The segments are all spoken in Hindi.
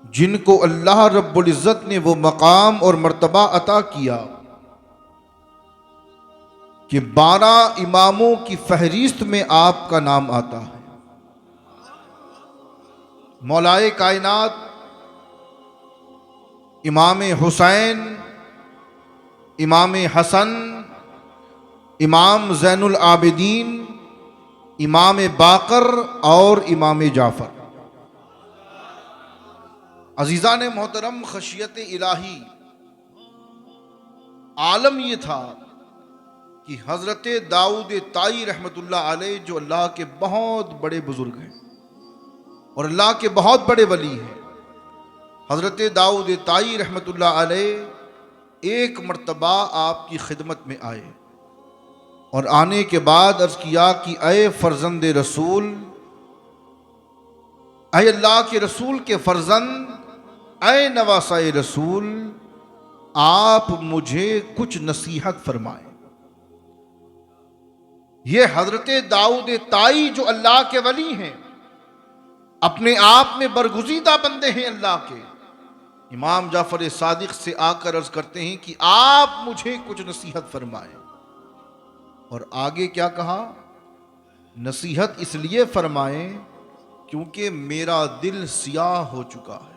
जिनको अल्लाह रब्बुल इज़्ज़त ने वो मकाम और मर्तबा अता किया कि 12 इमामों की फहरिस्त में आपका नाम आता है। मौलाए कायनात इमाम हुसैन, इमाम हसन, इमाम ज़ैनुल आबिदीन, इमाम बाकर और इमाम जाफ़र। अज़ीज़ान मोहतरम, खशियत इलाही आलम ये था कि हज़रत दाऊद ताई रहमतुल्लाह अलैह, जो अल्लाह के बहुत बड़े बुजुर्ग हैं और अल्लाह के बहुत बड़े वली हैं, हज़रत दाऊद ताई रहमतुल्लाह अलैह एक मर्तबा आपकी खिदमत में आए और आने के बाद अर्ज़ किया कि अय फ़र्जंद रसूल, अय अल्लाह के रसूल के फ़र्जंद, अय नवासाए रसूल, आप मुझे कुछ नसीहत फरमाएं। ये हजरत दाऊद ताई जो अल्लाह के वली हैं, अपने आप में बरगुज़ीदा बंदे हैं अल्लाह के, इमाम जाफर सादिक से आकर अर्ज करते हैं कि आप मुझे कुछ नसीहत फरमाएं। और आगे क्या कहा? नसीहत इसलिए फरमाएं क्योंकि मेरा दिल सियाह हो चुका है।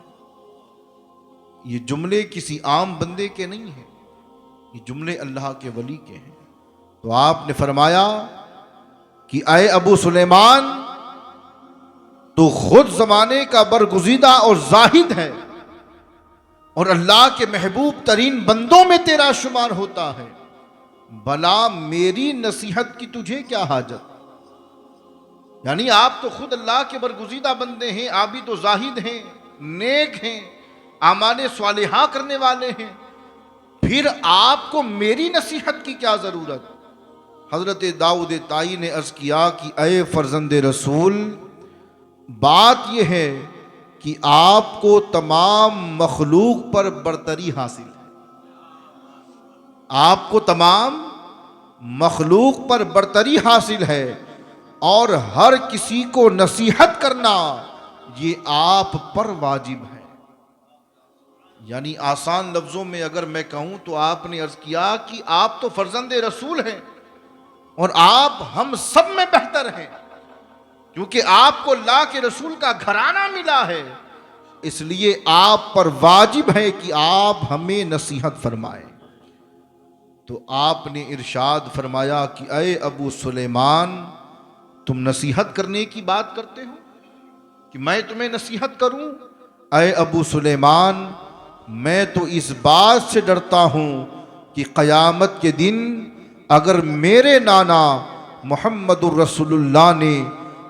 ये जुमले किसी आम बंदे के नहीं हैं, ये जुमले अल्लाह के वली के हैं। तो आपने फरमाया कि अय अबू सुलेमान, तो खुद जमाने का बरगुज़ीदा और जाहिद है और अल्लाह के महबूब तरीन बंदों में तेरा शुमार होता है, भला मेरी नसीहत की तुझे क्या हाजत? यानी आप तो खुद अल्लाह के बरगुज़ीदा बंदे हैं, आप भी तो जाहिद हैं, नेक हैं, आमाले स्वालिहा करने वाले हैं, फिर आपको मेरी नसीहत की क्या ज़रूरत? हज़रत दाऊद ताई ने अर्ज़ किया कि अय फ़र्जंद रसूल, बात यह है कि आपको तमाम मखलूक पर बरतरी हासिल है, आपको तमाम मखलूक पर बरतरी हासिल है और हर किसी को नसीहत करना ये आप पर वाजिब है। यानी आसान लफ्ज़ों में अगर मैं कहूँ तो आपने अर्ज़ किया कि आप तो फ़र्जंद रसूल हैं और आप हम सब में बेहतर हैं, क्योंकि आपको अल्लाह के रसूल का घराना मिला है, इसलिए आप पर वाजिब है कि आप हमें नसीहत फरमाएं। तो आपने इरशाद फरमाया कि अय अबू सुलेमान, तुम नसीहत करने की बात करते हो कि मैं तुम्हें नसीहत करूं? अय अबू सुलेमान, मैं तो इस बात से डरता हूं कि क़यामत के दिन अगर मेरे नाना मुहम्मदुर रसूलुल्लाह ने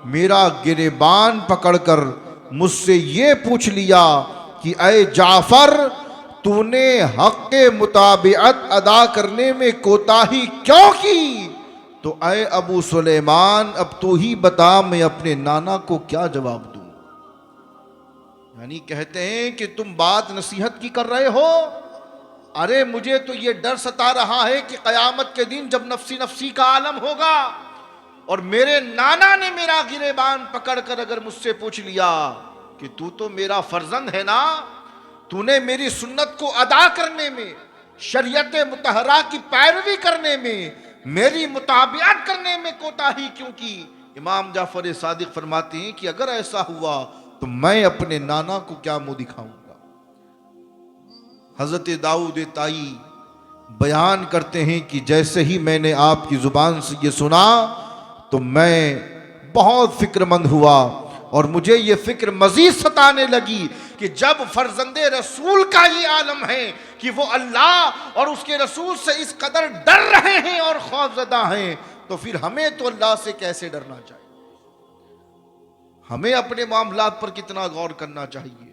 मेरा गिरेबान पकड़कर मुझसे ये पूछ लिया कि अय जाफ़र, तूने हक़ मुताबिअत अदा करने में कोताही क्यों की? तो अय अबू सुलेमान, अब तू ही बता मैं अपने नाना को क्या जवाब दूं? यानी कहते हैं कि तुम बात नसीहत की कर रहे हो, अरे मुझे तो ये डर सता रहा है कि क़यामत के दिन जब नफ्सी नफ्सी का आलम होगा और मेरे नाना ने मेरा गिरेबान पकड़कर अगर मुझसे पूछ लिया कि तू तो मेरा फर्जंद है ना, तूने मेरी सुन्नत को अदा करने में, शरीयत मुतहरा की पैरवी करने में, मेरी मुताबिअत करने में कोताही क्यों की? इमाम जाफर सादिक फरमाते हैं कि अगर ऐसा हुआ तो मैं अपने नाना को क्या मुंह दिखाऊंगा? हजरत दाऊद ताई बयान करते हैं कि जैसे ही मैंने आपकी जुबान से ये सुना तो मैं बहुत फिक्रमंद हुआ और मुझे ये फिक्र मजीद सताने लगी कि जब फर्जंदे रसूल का ये आलम है कि वो अल्लाह और उसके रसूल से इस कदर डर रहे हैं और खौफजदा हैं, तो फिर हमें तो अल्लाह से कैसे डरना चाहिए? हमें अपने मामलात पर कितना गौर करना चाहिए?